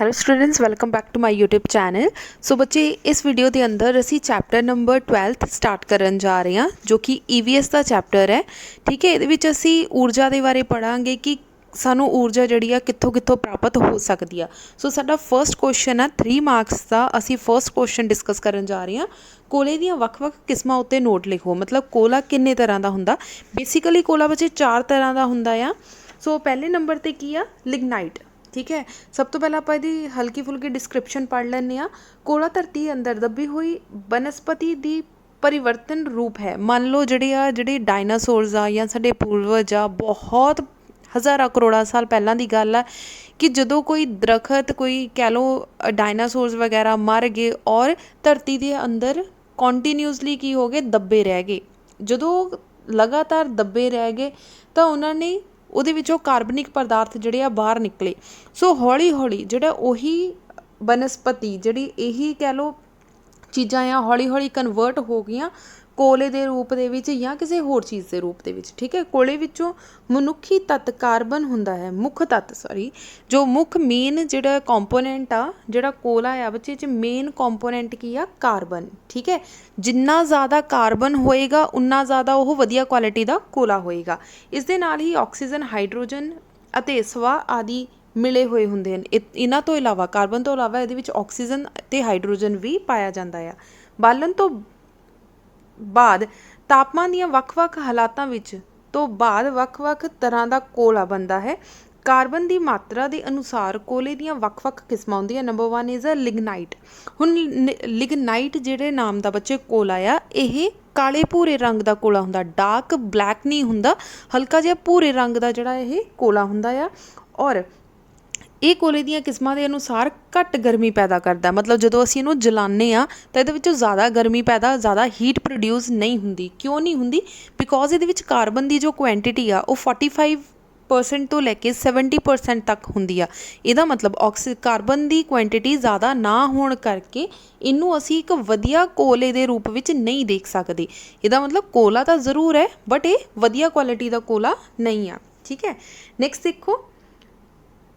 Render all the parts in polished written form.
Hello students, welcome back to my YouTube channel. So बच्चे, इस video के अंदर असी चैप्टर नंबर 12 स्टार्ट करन जा रहे हैं, जो कि ईवीएस का चैप्टर है। ठीक है, ये असी ऊर्जा के बारे पढ़ांगे कि सानू ऊर्जा जिहड़ी आ कित्थों कित्थों प्राप्त हो सकती है। सो साडा फर्स्ट क्वेश्चन है 3 मार्क्स का। असी फर्स्ट क्वेश्चन डिस्कस करन जा रहे हैं। कोले दीयां वख-वख किस्मां उत्ते नोट लिखो। मतलब कोला किन्ने तरह का हुंदा। बेसिकली कोला बच्चे 4 तरह का हुंदा आ। सो पहले नंबर ते की आ लिग्नाइट। ठीक है, सब तो पहले आप इसकी हल्की फुल्की डिस्क्रिप्शन पढ़ लें। कोला धरती अंदर दबी हुई बनस्पति की परिवर्तन रूप है। मान लो जिहड़े डायनासोर्स आ या साडे पूर्वज आ, बहुत हज़ारां करोड़ां साल पहलां दी गल है कि जदों कोई दरखत, कोई कह लो डायनासोर्स वगैरह मर गए और धरती के अंदर कॉन्टीन्यूसली की हो गए, दबे रह गए। जदों लगातार दबे रह गए तो उन्होंने ਉਹਦੇ ਵਿੱਚੋਂ ਕਾਰਬਨਿਕ ਪਦਾਰਥ ਜਿਹੜੇ ਆ ਬਾਹਰ ਨਿਕਲੇ। ਸੋ ਹੌਲੀ ਹੌਲੀ ਜਿਹੜਾ ਉਹੀ ਬਨਸਪਤੀ ਜਿਹੜੀ ਇਹੀ ਕਹਿ ਲਓ ਚੀਜ਼ਾਂ ਆ, ਹੌਲੀ ਹੌਲੀ ਕਨਵਰਟ ਹੋ ਗਈਆਂ ਕੋਲੇ ਦੇ ਰੂਪ ਦੇ ਵਿੱਚ ਜਾਂ ਕਿਸੇ ਹੋਰ ਚੀਜ਼ ਦੇ ਰੂਪ ਦੇ ਵਿੱਚ। ਠੀਕ ਹੈ, ਕੋਲੇ ਵਿੱਚੋਂ ਮਨੁੱਖੀ ਤੱਤ ਕਾਰਬਨ ਹੁੰਦਾ ਹੈ, ਮੁੱਖ ਤੱਤ ਜੋ ਮੁੱਖ ਮੇਨ ਜਿਹੜਾ ਕੰਪੋਨੈਂਟ ਆ, ਜਿਹੜਾ ਕੋਲਾ ਆ ਬੱਚੇ 'ਚ ਮੇਨ ਕੰਪੋਨੈਂਟ ਕੀ ਆ? ਕਾਰਬਨ। ਠੀਕ ਹੈ, ਜਿੰਨਾ ਜ਼ਿਆਦਾ ਕਾਰਬਨ ਹੋਏਗਾ ਉਨਾ ਜ਼ਿਆਦਾ ਉਹ ਵਧੀਆ ਕੁਆਲਿਟੀ ਦਾ ਕੋਲਾ ਹੋਏਗਾ। ਇਸ ਦੇ ਨਾਲ ਹੀ ਆਕਸੀਜਨ, ਹਾਈਡਰੋਜਨ ਅਤੇ ਸਵਾਹ ਆਦਿ ਮਿਲੇ ਹੋਏ ਹੁੰਦੇ ਹਨ। ਇਹਨਾਂ ਤੋਂ ਇਲਾਵਾ, ਕਾਰਬਨ ਤੋਂ ਇਲਾਵਾ ਇਹਦੇ ਵਿੱਚ ਆਕਸੀਜਨ ਅਤੇ ਹਾਈਡਰੋਜਨ ਵੀ ਪਾਇਆ ਜਾਂਦਾ ਆ। ਬਾਲਣ ਤੋਂ ਬਾਅਦ ਤਾਪਮਾਨ ਦੀਆਂ ਵੱਖ-ਵੱਖ ਹਾਲਾਤਾਂ ਵਿੱਚ ਤੋਂ ਬਾਅਦ ਵੱਖ-ਵੱਖ ਤਰ੍ਹਾਂ ਦਾ ਕੋਲਾ ਬਣਦਾ ਹੈ। ਕਾਰਬਨ ਦੀ ਮਾਤਰਾ ਦੇ ਅਨੁਸਾਰ ਕੋਲੇ ਦੀਆਂ ਵੱਖ-ਵੱਖ ਕਿਸਮਾਂ ਹੁੰਦੀਆਂ। Number 1 is a lignite. ਹੁਣ ਲਿਗਨਾਈਟ ਜਿਹੜੇ ਨਾਮ ਦਾ ਬੱਚੇ ਕੋਲਾ ਆ, ਇਹ ਕਾਲੇ ਭੂਰੇ ਰੰਗ ਦਾ ਕੋਲਾ ਹੁੰਦਾ, ਡਾਰਕ ਬਲੈਕ ਨਹੀਂ ਹੁੰਦਾ, ਹਲਕਾ ਜਿਹਾ ਭੂਰੇ ਰੰਗ ਦਾ ਜਿਹੜਾ ਇਹ ਕੋਲਾ ਹੁੰਦਾ ਆ। ਔਰ ਇਹ ਕੋਲੇ ਦੀਆਂ ਕਿਸਮਾਂ ਦੇ ਅਨੁਸਾਰ ਘੱਟ ਗਰਮੀ ਪੈਦਾ ਕਰਦਾ। ਮਤਲਬ ਜਦੋਂ ਅਸੀਂ ਇਹਨੂੰ ਜਲਾਉਂਦੇ ਹਾਂ ਤਾਂ ਇਹਦੇ ਵਿੱਚੋਂ ਜ਼ਿਆਦਾ ਗਰਮੀ ਪੈਦਾ, ਜ਼ਿਆਦਾ ਹੀਟ ਪ੍ਰੋਡਿਊਸ ਨਹੀਂ ਹੁੰਦੀ। ਕਿਉਂ ਨਹੀਂ ਹੁੰਦੀ? ਬਿਕੋਜ਼ ਇਹਦੇ ਵਿੱਚ ਕਾਰਬਨ ਦੀ ਜੋ ਕੁਆਂਟਿਟੀ ਆ ਉਹ 45% ਤੋਂ ਲੈ ਕੇ 70% ਤੱਕ ਹੁੰਦੀ ਆ। ਇਹਦਾ ਮਤਲਬ ਕਾਰਬਨ ਦੀ ਕੁਆਂਟਿਟੀ ਜ਼ਿਆਦਾ ਨਾ ਹੋਣ ਕਰਕੇ ਇਹਨੂੰ ਅਸੀਂ ਇੱਕ ਵਧੀਆ ਕੋਲੇ ਦੇ ਰੂਪ ਵਿੱਚ ਨਹੀਂ ਦੇਖ ਸਕਦੇ। ਇਹਦਾ ਮਤਲਬ ਕੋਲਾ ਤਾਂ ਜ਼ਰੂਰ ਹੈ, ਬਟ ਇਹ ਵਧੀਆ ਕੁਆਲਿਟੀ ਦਾ ਕੋਲਾ ਨਹੀਂ ਆ। ਠੀਕ ਹੈ, ਨੈਕਸਟ ਦੇਖੋ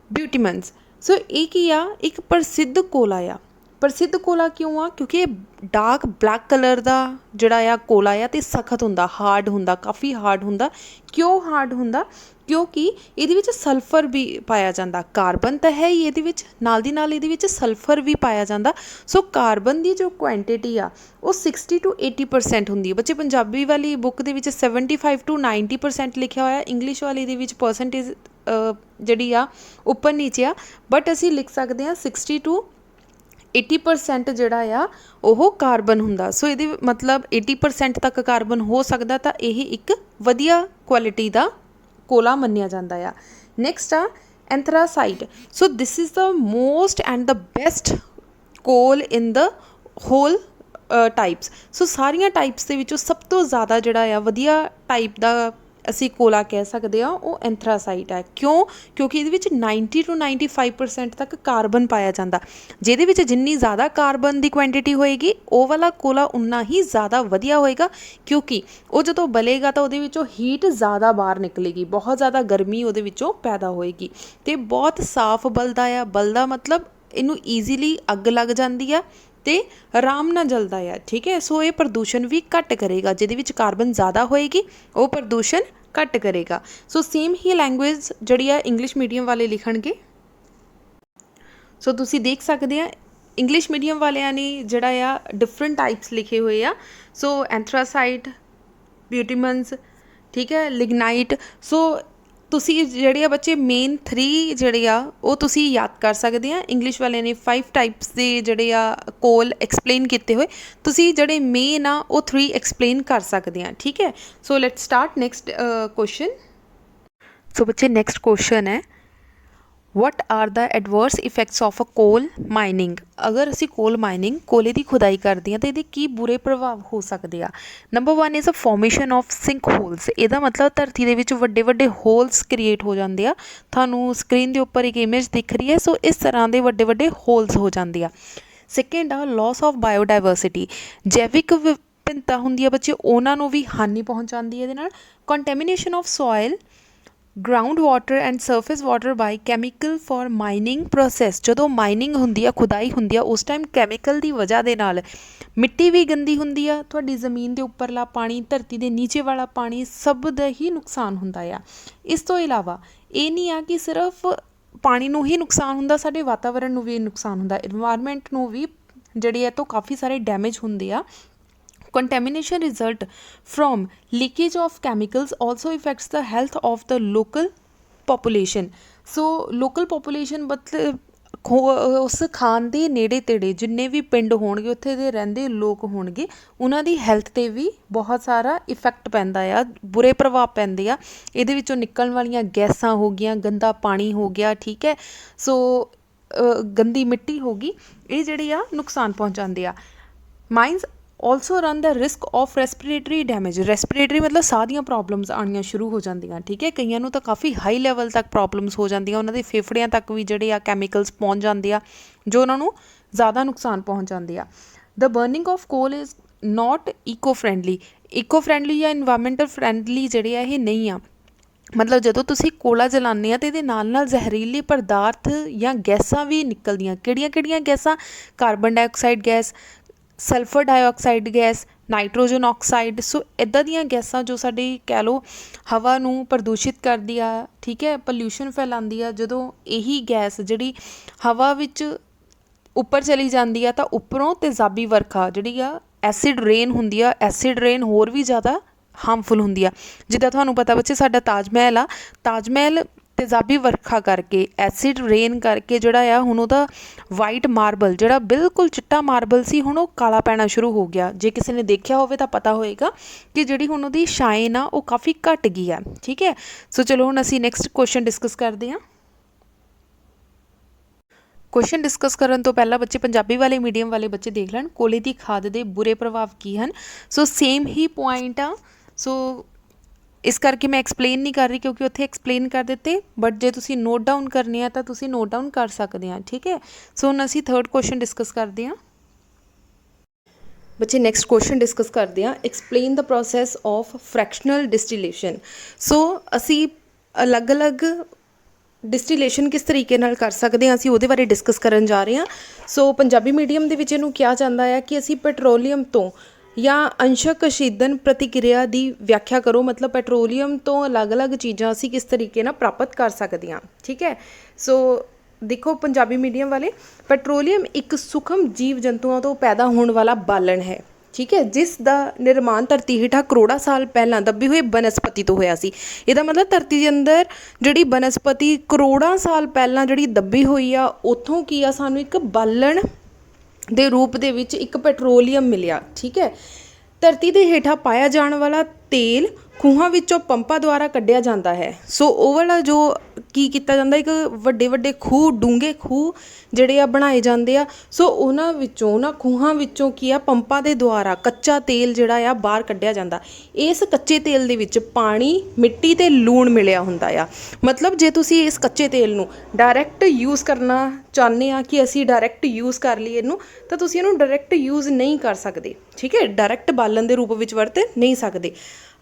ਬਿਊਟੀਮਨਸ। ਸੋ ਇਹ ਕੀ ਆ? ਇੱਕ ਪ੍ਰਸਿੱਧ ਕੋਲਾ ਆ। ਪ੍ਰਸਿੱਧ ਕੋਲਾ ਕਿਉਂ ਆ? ਕਿਉਂਕਿ ਇਹ ਡਾਰਕ ਬਲੈਕ ਕਲਰ ਦਾ ਜਿਹੜਾ ਆ ਕੋਲਾ ਆ ਅਤੇ ਸਖਤ ਹੁੰਦਾ, ਹਾਰਡ ਹੁੰਦਾ, ਕਾਫੀ ਹਾਰਡ ਹੁੰਦਾ। ਕਿਉਂ ਹਾਰਡ ਹੁੰਦਾ? ਕਿਉਂਕਿ ਇਹਦੇ ਵਿੱਚ ਸਲਫਰ ਵੀ ਪਾਇਆ ਜਾਂਦਾ। ਕਾਰਬਨ ਤਾਂ ਹੈ ਹੀ ਇਹਦੇ ਵਿੱਚ, ਨਾਲ ਦੀ ਨਾਲ ਇਹਦੇ ਵਿੱਚ ਸਲਫਰ ਵੀ ਪਾਇਆ ਜਾਂਦਾ। ਸੋ ਕਾਰਬਨ ਦੀ ਜੋ ਕੁਆਂਟਿਟੀ ਆ ਉਹ 60 to 80% ਹੁੰਦੀ ਹੈ। ਬੱਚੇ ਪੰਜਾਬੀ ਵਾਲੀ ਬੁੱਕ ਦੇ ਵਿੱਚ 75 to 90% ਲਿਖਿਆ ਹੋਇਆ, ਇੰਗਲਿਸ਼ ਵਾਲੀ ਦੇ ਵਿੱਚ ਪਰਸੈਂਟੇਜ ਜਿਹੜੀ ਆ ਉੱਪਰ ਨੀਚੇ ਆ, ਬਟ ਅਸੀਂ ਲਿਖ ਸਕਦੇ ਹਾਂ 60 to 80% ਜਿਹੜਾ ਆ ਉਹ ਕਾਰਬਨ ਹੁੰਦਾ। ਸੋ ਇਹਦੇ ਮਤਲਬ 80% ਤੱਕ ਕਾਰਬਨ ਹੋ ਸਕਦਾ, ਤਾਂ ਇਹ ਇੱਕ ਵਧੀਆ ਕੁਆਲਿਟੀ ਦਾ ਕੋਲਾ ਮੰਨਿਆ ਜਾਂਦਾ ਆ। ਨੈਕਸਟ ਆ anthracite. So this is the most and the best coal in the hole types. ਸੋ ਸਾਰੀਆਂ ਟਾਈਪਸ ਦੇ ਵਿੱਚੋਂ ਸਭ ਤੋਂ ਜ਼ਿਆਦਾ ਜਿਹੜਾ ਆ ਵਧੀਆ ਟਾਈਪ ਦਾ ਅਸੀਂ ਕੋਲਾ ਕਹਿ ਸਕਦੇ ਹਾਂ ਉਹ ਐਂਥਰਾਸਾਈਟ ਹੈ। ਕਿਉਂ? ਕਿਉਂਕਿ ਇਹਦੇ ਵਿੱਚ 90 to 95% ਤੱਕ ਕਾਰਬਨ ਪਾਇਆ ਜਾਂਦਾ। ਜਿਹਦੇ ਵਿੱਚ ਜਿੰਨੀ ਜ਼ਿਆਦਾ ਕਾਰਬਨ ਦੀ ਕੁਆਂਟਿਟੀ ਹੋਏਗੀ ਉਹ ਵਾਲਾ ਕੋਲਾ ਉਨਾ ਹੀ ਜ਼ਿਆਦਾ ਵਧੀਆ ਹੋਏਗਾ, ਕਿਉਂਕਿ ਉਹ ਜਦੋਂ ਬਲੇਗਾ ਤਾਂ ਉਹਦੇ ਵਿੱਚੋਂ ਹੀਟ ਜ਼ਿਆਦਾ ਬਾਹਰ ਨਿਕਲੇਗੀ, ਬਹੁਤ ਜ਼ਿਆਦਾ ਗਰਮੀ ਉਹਦੇ ਵਿੱਚੋਂ ਪੈਦਾ ਹੋਏਗੀ ਅਤੇ ਬਹੁਤ ਸਾਫ਼ ਬਲਦਾ ਆ। ਬਲਦਾ ਮਤਲਬ ਇਹਨੂੰ ਈਜ਼ੀਲੀ ਅੱਗ ਲੱਗ ਜਾਂਦੀ ਆ ਅਤੇ ਆਰਾਮ ਨਾਲ ਜਲਦਾ ਆ। ਠੀਕ ਹੈ, ਸੋ ਇਹ ਪ੍ਰਦੂਸ਼ਣ ਵੀ ਘੱਟ ਕਰੇਗਾ। ਜਿਹਦੇ ਵਿੱਚ ਕਾਰਬਨ ਜ਼ਿਆਦਾ ਹੋਏਗੀ ਉਹ ਪ੍ਰਦੂਸ਼ਣ ਘੱਟ ਕਰੇਗਾ। ਸੋ ਸੇਮ ਹੀ ਲੈਂਗੁਏਜ ਜਿਹੜੀ ਆ ਇੰਗਲਿਸ਼ ਮੀਡੀਅਮ ਵਾਲੇ ਲਿਖਣਗੇ। ਸੋ ਤੁਸੀਂ ਦੇਖ ਸਕਦੇ ਆ ਇੰਗਲਿਸ਼ ਮੀਡੀਅਮ ਵਾਲਿਆਂ ਨੇ ਜਿਹੜਾ ਆ ਡਿਫਰੈਂਟ ਟਾਈਪਸ ਲਿਖੇ ਹੋਏ ਆ। ਸੋ ਐਂਥਰਾਸਾਈਟ, ਬਿਊਟੀਮਨਸ, ਠੀਕ ਹੈ, ਲਿਗਨਾਈਟ। ਸੋ ਤੁਸੀਂ ਜਿਹੜੇ ਆ ਬੱਚੇ ਮੇਨ 3 ਜਿਹੜੇ ਆ ਉਹ ਤੁਸੀਂ ਯਾਦ ਕਰ ਸਕਦੇ ਆ। ਇੰਗਲਿਸ਼ ਵਾਲਿਆਂ ਨੇ 5 ਟਾਈਪਸ ਦੇ ਜਿਹੜੇ ਆ ਕੋਲ ਐਕਸਪਲੇਨ ਕੀਤੇ ਹੋਏ, ਤੁਸੀਂ ਜਿਹੜੇ ਮੇਨ ਆ ਉਹ 3 ਐਕਸਪਲੇਨ ਕਰ ਸਕਦੇ ਆ। ਠੀਕ ਹੈ, so let's start next question. So ਬੱਚੇ ਨੈਕਸਟ ਕੁਐਸਚਨ ਹੈ, what are the adverse effects of a coal mining. ਅਗਰ ਅਸੀਂ ਕੋਲ ਮਾਈਨਿੰਗ, ਕੋਲੇ ਦੀ ਖੁਦਾਈ ਕਰਦੇ ਹਾਂ ਤਾਂ ਇਹਦੇ ਕੀ ਬੁਰੇ ਪ੍ਰਭਾਵ ਹੋ ਸਕਦੇ ਆ। Number 1 is a formation of sinkholes. ਇਹਦਾ ਮਤਲਬ ਧਰਤੀ ਦੇ ਵਿੱਚ ਵੱਡੇ ਵੱਡੇ ਹੋਲਸ ਕ੍ਰੀਏਟ ਹੋ ਜਾਂਦੇ ਆ। ਤੁਹਾਨੂੰ ਸਕਰੀਨ ਦੇ ਉੱਪਰ ਇੱਕ ਇਮੇਜ ਦਿਖ ਰਹੀ ਹੈ। ਸੋ ਇਸ ਤਰ੍ਹਾਂ ਦੇ ਵੱਡੇ ਵੱਡੇ ਹੋਲਸ ਹੋ ਜਾਂਦੇ ਆ। ਸੈਕਿੰਡ ਆ ਲੋਸ ਆਫ ਬਾਇਓਡਾਇਵਰਸਿਟੀ। ਜੈਵਿਕ ਵਿਭਿੰਨਤਾ ਹੁੰਦੀ ਆ ਬੱਚੇ, ਉਹਨਾਂ ਨੂੰ ਵੀ ਹਾਨੀ ਪਹੁੰਚਾਉਂਦੀ ਹੈ ਇਹਦੇ ਨਾਲ। Contamination of soil ground water and surface water by chemical for mining process. ਜਦੋਂ ਮਾਈਨਿੰਗ ਹੁੰਦੀ ਆ, ਖੁਦਾਈ ਹੁੰਦੀ ਆ, ਉਸ ਟਾਈਮ ਕੈਮੀਕਲ ਦੀ ਵਜ੍ਹਾ ਦੇ ਨਾਲ ਮਿੱਟੀ ਵੀ ਗੰਦੀ ਹੁੰਦੀ ਆ, ਤੁਹਾਡੀ ਜ਼ਮੀਨ ਦੇ ਉੱਪਰਲਾ ਪਾਣੀ, ਧਰਤੀ ਦੇ ਨੀਚੇ ਵਾਲਾ ਪਾਣੀ, ਸਭ ਦਾ ਹੀ ਨੁਕਸਾਨ ਹੁੰਦਾ ਆ। ਇਸ ਤੋਂ ਇਲਾਵਾ ਇਹ ਨਹੀਂ ਆ ਕਿ ਸਿਰਫ ਪਾਣੀ ਨੂੰ ਹੀ ਨੁਕਸਾਨ ਹੁੰਦਾ, ਸਾਡੇ ਵਾਤਾਵਰਣ ਨੂੰ ਵੀ ਨੁਕਸਾਨ ਹੁੰਦਾ, ਇਨਵਾਇਰਮੈਂਟ ਨੂੰ ਵੀ ਜਿਹੜੀ ਹੈ ਤੋਂ ਕਾਫੀ ਸਾਰੇ ਡੈਮੇਜ ਹੁੰਦੇ ਆ। Contamination result from leakage of chemicals also affects the health of the local population. So local population ਮਤਲਬ ਉਸ ਖਾਨ ਦੇ ਨੇੜੇ ਤੇੜੇ ਜਿੰਨੇ ਵੀ ਪਿੰਡ ਹੋਣਗੇ, ਉੱਥੇ ਦੇ ਰਹਿੰਦੇ ਲੋਕ ਹੋਣਗੇ, ਉਹਨਾਂ ਦੀ ਹੈਲਥ 'ਤੇ ਵੀ ਬਹੁਤ ਸਾਰਾ ਇਫੈਕਟ ਪੈਂਦਾ ਆ, ਬੁਰੇ ਪ੍ਰਭਾਵ ਪੈਂਦੇ ਆ। ਇਹਦੇ ਵਿੱਚੋਂ ਨਿਕਲਣ ਵਾਲੀਆਂ ਗੈਸਾਂ ਹੋ ਗਈਆਂ, ਗੰਦਾ ਪਾਣੀ ਹੋ ਗਿਆ, ਠੀਕ ਹੈ, ਸੋ ਗੰਦੀ ਮਿੱਟੀ ਹੋ ਗਈ, ਇਹ ਜਿਹੜੀ ਆ ਨੁਕਸਾਨ ਪਹੁੰਚਾਉਂਦੇ ਆ। Minus also run the risk of respiratory damage। respiratory ਮਤਲਬ ਸਾਹ ਦੀਆਂ ਪ੍ਰੋਬਲਮਸ ਆਉਣੀਆਂ ਸ਼ੁਰੂ ਹੋ ਜਾਂਦੀਆਂ, ਠੀਕ ਹੈ, ਕਈਆਂ ਨੂੰ ਤਾਂ ਕਾਫੀ ਹਾਈ ਲੈਵਲ ਤੱਕ ਪ੍ਰੋਬਲਮਸ ਹੋ ਜਾਂਦੀਆਂ, ਉਹਨਾਂ ਦੇ ਫੇਫੜਿਆਂ ਤੱਕ ਵੀ ਜਿਹੜੇ ਆ ਕੈਮੀਕਲਸ ਪਹੁੰਚ ਜਾਂਦੇ ਆ, ਜੋ ਉਹਨਾਂ ਨੂੰ ਜ਼ਿਆਦਾ ਨੁਕਸਾਨ ਪਹੁੰਚਾਉਂਦੇ ਆ। the burning of coal is not eco-friendly ਜਾਂ environmental friendly ਜਿਹੜੇ ਆ ਇਹ ਨਹੀਂ ਆ। ਮਤਲਬ ਜਦੋਂ ਤੁਸੀਂ ਕੋਲਾ ਜਲਾਉਂਦੇ ਆ ਤਾਂ ਇਹਦੇ ਨਾਲ ਨਾਲ ਜ਼ਹਿਰੀਲੇ ਪਦਾਰਥ ਜਾਂ ਗੈਸਾਂ ਵੀ ਨਿਕਲਦੀਆਂ। ਕਿਹੜੀਆਂ ਕਿਹੜੀਆਂ ਗੈਸਾਂ? Carbon dioxide gas, sulphur dioxide gas, nitrogen oxide. So ਇੱਦਾਂ ਦੀਆਂ ਗੈਸਾਂ ਜੋ ਸਾਡੀ ਕਹਿ ਲਓ ਹਵਾ ਨੂੰ ਪ੍ਰਦੂਸ਼ਿਤ ਕਰਦੀ ਆ, ਠੀਕ ਹੈ, ਪੋਲਿਊਸ਼ਨ ਫੈਲਾਉਂਦੀ ਆ। ਜਦੋਂ ਇਹੀ ਗੈਸ ਜਿਹੜੀ ਹਵਾ ਵਿੱਚ ਉੱਪਰ ਚਲੀ ਜਾਂਦੀ ਆ ਤਾਂ ਉੱਪਰੋਂ ਤੇਜ਼ਾਬੀ ਵਰਖਾ ਜਿਹੜੀ ਆ, ਐਸਿਡ ਰੇਨ ਹੁੰਦੀ ਆ, ਐਸਿਡ ਰੇਨ ਹੋਰ ਵੀ ਜ਼ਿਆਦਾ ਹਾਰਮਫੁਲ ਹੁੰਦੀ ਆ। ਜਿੱਦਾਂ ਤੁਹਾਨੂੰ ਪਤਾ ਬੱਚੇ ਸਾਡਾ ਤਾਜ ਮਹਿਲ ਆ, ਤਾਜ ਮਹਿਲ ਤੇਜ਼ਾਬੀ ਵਰਖਾ ਕਰਕੇ, ਐਸਿਡ ਰੇਨ ਕਰਕੇ ਜਿਹੜਾ ਆ ਹੁਣ ਉਹਦਾ ਵਾਈਟ ਮਾਰਬਲ ਜਿਹੜਾ ਬਿਲਕੁਲ ਚਿੱਟਾ ਮਾਰਬਲ ਸੀ, ਹੁਣ ਉਹ ਕਾਲਾ ਪੈਣਾ ਸ਼ੁਰੂ ਹੋ ਗਿਆ। ਜੇ ਕਿਸੇ ਨੇ ਦੇਖਿਆ ਹੋਵੇ ਤਾਂ ਪਤਾ ਹੋਏਗਾ ਕਿ ਜਿਹੜੀ ਹੁਣ ਉਹਦੀ ਸ਼ਾਈਨ ਆ ਉਹ ਕਾਫੀ ਘੱਟ ਗਈ ਆ, ਠੀਕ ਹੈ। ਸੋ ਚਲੋ ਹੁਣ ਅਸੀਂ ਨੈਕਸਟ ਕੁਐਸਚਨ ਡਿਸਕਸ ਕਰਦੇ ਹਾਂ। ਕੁਐਸਚਨ ਡਿਸਕਸ ਕਰਨ ਤੋਂ ਪਹਿਲਾਂ ਬੱਚੇ ਪੰਜਾਬੀ ਵਾਲੇ ਮੀਡੀਅਮ ਵਾਲੇ ਬੱਚੇ ਦੇਖ ਲੈਣ ਕੋਲੇ ਦੀ ਖਾਦ ਦੇ ਬੁਰੇ ਪ੍ਰਭਾਵ ਕੀ ਹਨ। ਸੋ ਸੇਮ ਹੀ ਪੁਆਇੰਟ ਆ, ਸੋ ਇਸ ਕਰਕੇ ਮੈਂ ਐਕਸਪਲੇਨ ਨਹੀਂ ਕਰ ਰਹੀ ਕਿਉਂਕਿ ਉੱਥੇ ਐਕਸਪਲੇਨ ਕਰ ਦਿੱਤੇ, ਬਟ ਜੇ ਤੁਸੀਂ ਨੋਟ ਡਾਊਨ ਕਰਨੇ ਆ ਤਾਂ ਤੁਸੀਂ ਨੋਟ ਡਾਊਨ ਕਰ ਸਕਦੇ ਆ, ਠੀਕ ਹੈ। ਸੋ ਹੁਣ ਅਸੀਂ ਥਰਡ ਕੁਐਸਚਨ ਡਿਸਕਸ ਕਰਦੇ ਹਾਂ। ਬੱਚੇ ਨੈਕਸਟ ਕੁਐਸਚਨ ਡਿਸਕਸ ਕਰਦੇ ਹਾਂ, explain the process of fractional ਡਿਸਟੀਲੇਸ਼ਨ। ਸੋ ਅਸੀਂ ਅਲੱਗ-ਅਲੱਗ ਡਿਸਟੀਲੇਸ਼ਨ ਕਿਸ ਤਰੀਕੇ ਨਾਲ ਕਰ ਸਕਦੇ ਹਾਂ, ਅਸੀਂ ਉਹਦੇ ਬਾਰੇ ਡਿਸਕਸ ਕਰਨ ਜਾ ਰਹੇ ਹਾਂ। ਸੋ ਪੰਜਾਬੀ ਮੀਡੀਅਮ ਦੇ ਵਿੱਚ ਇਹਨੂੰ ਕਿਹਾ ਜਾਂਦਾ ਹੈ ਕਿ ਅਸੀਂ ਪੈਟਰੋਲੀਅਮ ਤੋਂ ਜਾਂ ਅੰਸ਼ਕ ਸ਼ੀਦਨ ਪ੍ਰਤੀਕਿਰਿਆ ਦੀ ਵਿਆਖਿਆ ਕਰੋ। ਮਤਲਬ ਪੈਟਰੋਲੀਅਮ ਤੋਂ ਅਲੱਗ-ਅਲੱਗ ਚੀਜ਼ਾਂ ਅਸੀਂ ਕਿਸ ਤਰੀਕੇ ਨਾਲ ਪ੍ਰਾਪਤ ਕਰ ਸਕਦੇ ਹਾਂ, ਠੀਕ ਹੈ। ਸੋ ਦੇਖੋ ਪੰਜਾਬੀ ਮੀਡੀਅਮ ਵਾਲੇ, ਪੈਟਰੋਲੀਅਮ ਇੱਕ ਸੂਖਮ ਜੀਵ ਜੰਤੂਆਂ ਤੋਂ ਪੈਦਾ ਹੋਣ ਵਾਲਾ ਬਾਲਣ ਹੈ, ਠੀਕ ਹੈ, ਜਿਸ ਦਾ ਨਿਰਮਾਣ ਧਰਤੀ ਹੇਠਾਂ ਕਰੋੜਾਂ ਸਾਲ ਪਹਿਲਾਂ ਦੱਬੀ ਹੋਈ ਬਨਸਪਤੀ ਤੋਂ ਹੋਇਆ ਸੀ। ਇਹਦਾ ਮਤਲਬ ਧਰਤੀ ਦੇ ਅੰਦਰ ਜਿਹੜੀ ਬਨਸਪਤੀ ਕਰੋੜਾਂ ਸਾਲ ਪਹਿਲਾਂ ਜਿਹੜੀ ਦੱਬੀ ਹੋਈ ਆ, ਉੱਥੋਂ ਕੀ ਆ, ਸਾਨੂੰ ਇੱਕ ਬਾਲਣ ਦੇ ਰੂਪ ਦੇ ਵਿੱਚ ਇੱਕ ਪੈਟਰੋਲੀਅਮ ਮਿਲਿਆ, ਠੀਕ ਹੈ। ਧਰਤੀ ਦੇ ਹੇਠਾਂ ਪਾਇਆ ਜਾਣ ਵਾਲਾ ਤੇਲ ਖੂਹਾਂ ਵਿੱਚੋਂ ਪੰਪਾਂ ਦੁਆਰਾ ਕੱਢਿਆ ਜਾਂਦਾ ਹੈ। ਸੋ ਉਹ ਵਾਲਾ ਜੋ ਕੀ ਕੀਤਾ ਜਾਂਦਾ, ਇੱਕ ਵੱਡੇ ਵੱਡੇ ਖੂਹ, ਡੂੰਘੇ ਖੂਹ ਜਿਹੜੇ ਆ ਬਣਾਏ ਜਾਂਦੇ ਆ। ਸੋ ਉਹਨਾਂ ਵਿੱਚੋਂ, ਉਹਨਾਂ ਖੂਹਾਂ ਵਿੱਚੋਂ ਕੀ ਆ, ਪੰਪਾਂ ਦੇ ਦੁਆਰਾ ਕੱਚਾ ਤੇਲ ਜਿਹੜਾ ਆ ਬਾਹਰ ਕੱਢਿਆ ਜਾਂਦਾ। ਇਸ ਕੱਚੇ ਤੇਲ ਦੇ ਵਿੱਚ ਪਾਣੀ, ਮਿੱਟੀ ਅਤੇ ਲੂਣ ਮਿਲਿਆ ਹੁੰਦਾ ਆ। ਮਤਲਬ ਜੇ ਤੁਸੀਂ ਇਸ ਕੱਚੇ ਤੇਲ ਨੂੰ ਡਾਇਰੈਕਟ ਯੂਜ਼ ਕਰਨਾ ਚਾਹੁੰਦੇ ਆ ਕਿ ਅਸੀਂ ਡਾਇਰੈਕਟ ਯੂਜ਼ ਕਰ ਲਈਏ ਇਹਨੂੰ, ਤਾਂ ਤੁਸੀਂ ਇਹਨੂੰ ਡਾਇਰੈਕਟ ਯੂਜ਼ ਨਹੀਂ ਕਰ ਸਕਦੇ, ਠੀਕ ਹੈ, ਡਾਇਰੈਕਟ ਬਾਲਣ ਦੇ ਰੂਪ ਵਿੱਚ ਵਰਤ ਨਹੀਂ ਸਕਦੇ।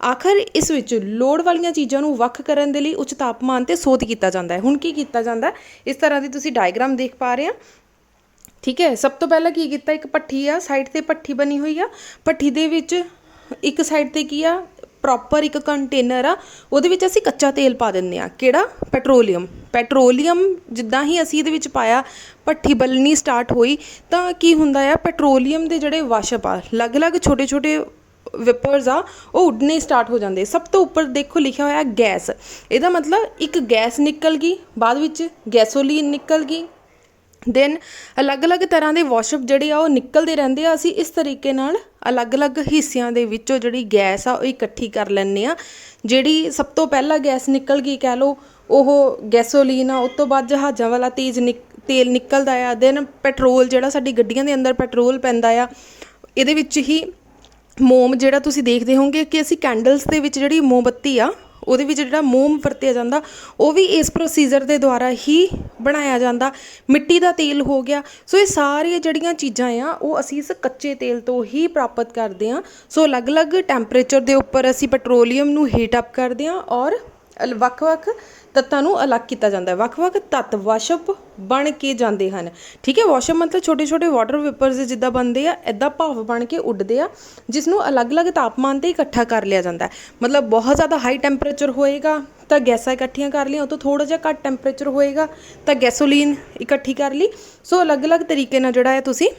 ਆਖਰ ਇਸ ਵਿੱਚ ਲੋੜ ਵਾਲੀਆਂ ਚੀਜ਼ਾਂ ਨੂੰ ਵੱਖ ਕਰਨ ਦੇ ਲਈ ਉੱਚ ਤਾਪਮਾਨ 'ਤੇ ਸੋਧ ਕੀਤਾ ਜਾਂਦਾ ਹੈ। ਹੁਣ ਕੀ ਕੀਤਾ ਜਾਂਦਾ, ਇਸ ਤਰ੍ਹਾਂ ਦੀ ਤੁਸੀਂ ਡਾਇਗਰਾਮ ਦੇਖ ਪਾ ਰਹੇ ਆ, ਠੀਕ ਹੈ। ਸਭ ਤੋਂ ਪਹਿਲਾਂ ਕੀ ਕੀਤਾ, ਇੱਕ ਭੱਠੀ ਆ, ਸਾਈਡ 'ਤੇ ਭੱਠੀ ਬਣੀ ਹੋਈ ਆ। ਭੱਠੀ ਦੇ ਵਿੱਚ ਇੱਕ ਸਾਈਡ 'ਤੇ ਕੀ ਆ, ਪ੍ਰੋਪਰ ਇੱਕ ਕੰਟੇਨਰ ਆ, ਉਹਦੇ ਵਿੱਚ ਅਸੀਂ ਕੱਚਾ ਤੇਲ ਪਾ ਦਿੰਦੇ ਹਾਂ। ਕਿਹੜਾ? ਪੈਟਰੋਲੀਅਮ। ਪੈਟਰੋਲੀਅਮ ਜਿੱਦਾਂ ਹੀ ਅਸੀਂ ਇਹਦੇ ਵਿੱਚ ਪਾਇਆ, ਭੱਠੀ ਬਲਣੀ ਸਟਾਰਟ ਹੋਈ ਤਾਂ ਕੀ ਹੁੰਦਾ ਆ, ਪੈਟਰੋਲੀਅਮ ਦੇ ਜਿਹੜੇ ਵਾਸ਼ਪ ਆ, ਅਲੱਗ-ਅਲੱਗ ਛੋਟੇ-ਛੋਟੇ ਵਿਪਰਸ ਆ, ਉਹ ਉੱਡਣੇ ਸਟਾਰਟ ਹੋ ਜਾਂਦੇ। ਸਭ ਤੋਂ ਉੱਪਰ ਦੇਖੋ ਲਿਖਿਆ ਹੋਇਆ ਗੈਸ, ਇਹਦਾ ਮਤਲਬ ਇੱਕ ਗੈਸ ਨਿਕਲ ਗਈ, ਬਾਅਦ ਵਿੱਚ ਗੈਸੋਲੀਨ ਨਿਕਲ ਗਈ, ਦੈਨ ਅਲੱਗ-ਅਲੱਗ ਤਰ੍ਹਾਂ ਦੇ ਵਾਸ਼ਪ ਜਿਹੜੇ ਆ ਉਹ ਨਿਕਲਦੇ ਰਹਿੰਦੇ ਆ। ਅਸੀਂ ਇਸ ਤਰੀਕੇ ਨਾਲ ਅਲੱਗ-ਅਲੱਗ ਹਿੱਸਿਆਂ ਦੇ ਵਿੱਚੋਂ ਜਿਹੜੀ ਗੈਸ ਆ ਉਹ ਇਕੱਠੀ ਕਰ ਲੈਂਦੇ ਆ। ਜਿਹੜੀ ਸਭ ਤੋਂ ਪਹਿਲਾਂ ਗੈਸ ਨਿਕਲ ਗਈ ਕਹਿ ਲਓ, ਉਹ ਗੈਸੋਲੀਨ ਆ। ਉਸ ਤੋਂ ਬਾਅਦ ਜਹਾਜ਼ਾਂ ਵਾਲਾ ਤੇਲ ਨਿਕਲਦਾ ਆ। ਦੈਨ ਪੈਟਰੋਲ, ਜਿਹੜਾ ਸਾਡੀ ਗੱਡੀਆਂ ਦੇ ਅੰਦਰ ਪੈਟਰੋਲ ਪੈਂਦਾ ਆ। ਇਹਦੇ ਵਿੱਚ ਹੀ ਮੋਮ, ਜਿਹੜਾ ਤੁਸੀਂ ਦੇਖਦੇ ਹੋਵੋਗੇ ਕਿ ਅਸੀਂ ਕੈਂਡਲਸ ਦੇ ਵਿੱਚ ਜਿਹੜੀ ਮੋਮਬੱਤੀ ਆ, ਉਹਦੇ ਵਿੱਚ ਜਿਹੜਾ ਮੋਮ ਵਰਤਿਆ ਜਾਂਦਾ, ਉਹ ਵੀ ਇਸ ਪ੍ਰੋਸੀਜਰ ਦੇ ਦੁਆਰਾ ਹੀ ਬਣਾਇਆ ਜਾਂਦਾ। ਮਿੱਟੀ ਦਾ ਤੇਲ ਹੋ ਗਿਆ। ਸੋ ਇਹ ਸਾਰੀਆਂ ਜਿਹੜੀਆਂ ਚੀਜ਼ਾਂ ਆ ਉਹ ਅਸੀਂ ਇਸ ਕੱਚੇ ਤੇਲ ਤੋਂ ਹੀ ਪ੍ਰਾਪਤ ਕਰਦੇ ਹਾਂ। ਸੋ ਅਲੱਗ-ਅਲੱਗ ਟੈਂਪਰੇਚਰ ਦੇ ਉੱਪਰ ਅਸੀਂ ਪੈਟਰੋਲੀਅਮ ਨੂੰ ਹੀਟ ਅਪ ਕਰਦੇ ਹਾਂ ਔਰ ਵੱਖ-ਵੱਖ ਤੱਤਾਂ ਨੂੰ ਅਲੱਗ ਕੀਤਾ ਜਾਂਦਾ ਹੈ। ਵੱਖ-ਵੱਖ ਤੱਤ ਵਾਸ਼ਪ ਬਣ ਕੇ ਜਾਂਦੇ ਹਨ। ਠੀਕ ਹੈ, ਵਾਸ਼ਪ ਮਤਲਬ ਛੋਟੇ-ਛੋਟੇ ਵਾਟਰ ਵੇਪਰਸ ਜਿੱਦਾਂ ਬਣਦੇ ਆ, ਇੱਦਾਂ ਭਾਫ ਬਣ ਕੇ ਉੱਡਦੇ ਆ, ਜਿਸ ਨੂੰ ਅਲੱਗ-ਅਲੱਗ ਤਾਪਮਾਨ 'ਤੇ ਇਕੱਠਾ ਕਰ ਲਿਆ ਜਾਂਦਾ ਹੈ। ਮਤਲਬ ਬਹੁਤ ਜ਼ਿਆਦਾ ਹਾਈ ਟੈਂਪਰੇਚਰ ਹੋਏਗਾ ਤਾਂ ਗੈਸਾਂ ਇਕੱਠੀਆਂ ਕਰ ਲਈਆਂ, ਉਹ ਤੋਂ ਥੋੜ੍ਹਾ ਜਿਹਾ ਘੱਟ ਟੈਂਪਰੇਚਰ ਹੋਏਗਾ ਤਾਂ ਗੈਸੋਲੀਨ ਇਕੱਠੀ ਕਰ ਲਈ। ਸੋ ਅਲੱਗ-ਅਲੱਗ ਤਰੀਕੇ ਨਾਲ ਜਿਹੜਾ ਹੈ ਤੁਸੀਂ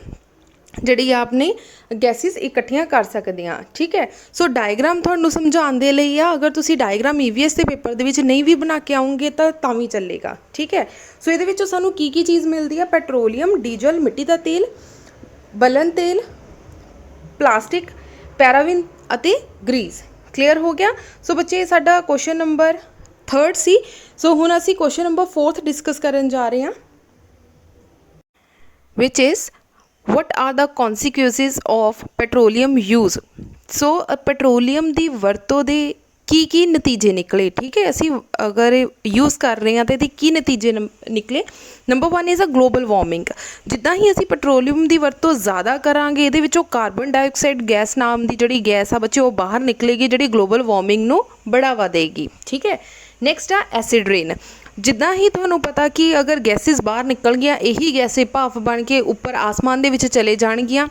ਜਿਹੜੀ ਆ ਆਪਣੀ ਗੈਸਿਸ ਇਕੱਠੀਆਂ ਕਰ ਸਕਦੇ ਹਾਂ। ਠੀਕ ਹੈ, ਸੋ ਡਾਇਗਰਾਮ ਤੁਹਾਨੂੰ ਸਮਝਾਉਣ ਦੇ ਲਈ ਆ, ਅਗਰ ਤੁਸੀਂ ਡਾਇਗਰਾਮ EVS ਦੇ ਪੇਪਰ ਦੇ ਵਿੱਚ ਨਹੀਂ ਵੀ ਬਣਾ ਕੇ ਆਉਂਗੇ ਤਾਂ ਵੀ ਚੱਲੇਗਾ। ਠੀਕ ਹੈ, ਸੋ ਇਹਦੇ ਵਿੱਚੋਂ ਸਾਨੂੰ ਕੀ ਚੀਜ਼ ਮਿਲਦੀ ਆ? ਪੈਟਰੋਲੀਅਮ, ਡੀਜ਼ਲ, ਮਿੱਟੀ ਦਾ ਤੇਲ, ਬਲਨ ਤੇਲ, ਪਲਾਸਟਿਕ, ਪੈਰਾਵਿਨ ਅਤੇ ਗਰੀਸ। ਕਲੀਅਰ ਹੋ ਗਿਆ? ਸੋ ਬੱਚੇ ਸਾਡਾ ਕੁਐਸਚਨ ਨੰਬਰ 3 ਸੀ। ਸੋ ਹੁਣ ਅਸੀਂ ਕੁਐਸਚਨ ਨੰਬਰ 4 ਡਿਸਕਸ ਕਰਨ ਜਾ ਰਹੇ ਹਾਂ, which is what are the consequences of petroleum use? So petroleum ਦੀ ਵਰਤੋਂ ਦੇ ਕੀ ਨਤੀਜੇ ਨਿਕਲੇ। ਠੀਕ ਹੈ, ਅਸੀਂ ਅਗਰ ਯੂਜ਼ ਕਰ ਰਹੇ ਹਾਂ ਤਾਂ ਇਹਦੇ ਕੀ ਨਤੀਜੇ ਨਿਕਲੇ। Number 1 is a global warming. ਜਿੱਦਾਂ ਹੀ ਅਸੀਂ ਪੈਟਰੋਲੀਅਮ ਦੀ ਵਰਤੋਂ ਜ਼ਿਆਦਾ ਕਰਾਂਗੇ, ਇਹਦੇ ਵਿੱਚੋਂ ਕਾਰਬਨ ਡਾਈਆਕਸਾਈਡ ਗੈਸ ਨਾਮ ਦੀ ਜਿਹੜੀ ਗੈਸ ਆ ਬੱਚੇ ਉਹ ਬਾਹਰ ਨਿਕਲੇਗੀ, ਜਿਹੜੀ ਗਲੋਬਲ ਵਾਰਮਿੰਗ ਨੂੰ ਬੜਾਵਾ ਦੇਗੀ। ਠੀਕ ਹੈ, ਨੈਕਸਟ ਆ ਐਸਿਡ ਰੇਨ। ਜਿੱਦਾਂ ਹੀ ਤੁਹਾਨੂੰ ਪਤਾ ਕਿ ਅਗਰ ਗੈਸਿਸ ਬਾਹਰ ਨਿਕਲ ਗਈਆਂ, ਇਹੀ ਗੈਸੇ ਭਾਫ ਬਣ ਕੇ ਉੱਪਰ ਆਸਮਾਨ ਦੇ ਵਿੱਚ ਚਲੇ ਜਾਣਗੀਆਂ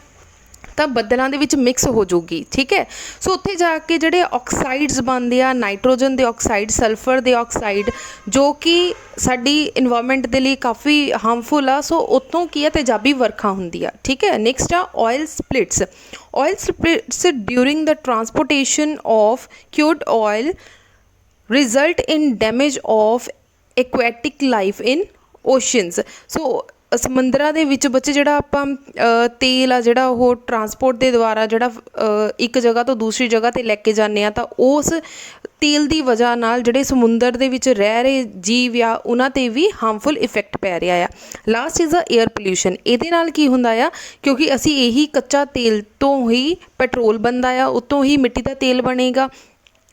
ਤਾਂ ਬੱਦਲਾਂ ਦੇ ਵਿੱਚ ਮਿਕਸ ਹੋ ਜਾਊਗੀ। ਠੀਕ ਹੈ, ਸੋ ਉੱਥੇ ਜਾ ਕੇ ਜਿਹੜੇ ਆਕਸਾਈਡਸ ਬਣਦੇ ਆ, ਨਾਈਟ੍ਰੋਜਨ ਦੇ ਆਕਸਾਈਡ, ਸਲਫਰ ਦੇ ਆਕਸਾਈਡ, ਜੋ ਕਿ ਸਾਡੀ ਇਨਵਾਇਰਮੈਂਟ ਦੇ ਲਈ ਕਾਫੀ ਹਾਰਮਫੁਲ ਆ, ਸੋ ਉੱਥੋਂ ਕੀ ਆ ਤੇਜ਼ਾਬੀ ਵਰਖਾ ਹੁੰਦੀ ਆ। ਠੀਕ ਹੈ, ਨੈਕਸਟ ਆ oil spills. Oil spills during the transportation of crude oil result in damage of aquatic life in oceans. So ਸਮੁੰਦਰਾਂ ਦੇ ਵਿੱਚ ਬੱਚੇ ਜਿਹੜਾ ਆਪਾਂ ਤੇਲ ਆ ਜਿਹੜਾ ਉਹ ਟਰਾਂਸਪੋਰਟ ਦੇ ਦੁਆਰਾ ਜਿਹੜਾ ਇੱਕ ਜਗ੍ਹਾ ਤੋਂ ਦੂਸਰੀ ਜਗ੍ਹਾ 'ਤੇ ਲੈ ਕੇ ਜਾਂਦੇ ਆ, ਤਾਂ ਉਸ ਤੇਲ ਦੀ ਵਜ੍ਹਾ ਨਾਲ ਜਿਹੜੇ ਸਮੁੰਦਰ ਦੇ ਵਿੱਚ ਰਹਿ ਰਹੇ ਜੀਵ ਆ ਉਹਨਾਂ 'ਤੇ ਵੀ ਹਾਰਮਫੁਲ ਇਫੈਕਟ ਪੈ ਰਿਹਾ ਆ। Last is a air pollution. ਇਹਦੇ ਨਾਲ ਕੀ ਹੁੰਦਾ ਆ, ਕਿਉਂਕਿ ਅਸੀਂ ਇਹੀ ਕੱਚਾ ਤੇਲ ਤੋਂ ਹੀ ਪੈਟਰੋਲ ਬਣਦਾ ਆ, ਉੱਤੋਂ ਹੀ ਮਿੱਟੀ ਦਾ ਤੇਲ ਬਣੇਗਾ।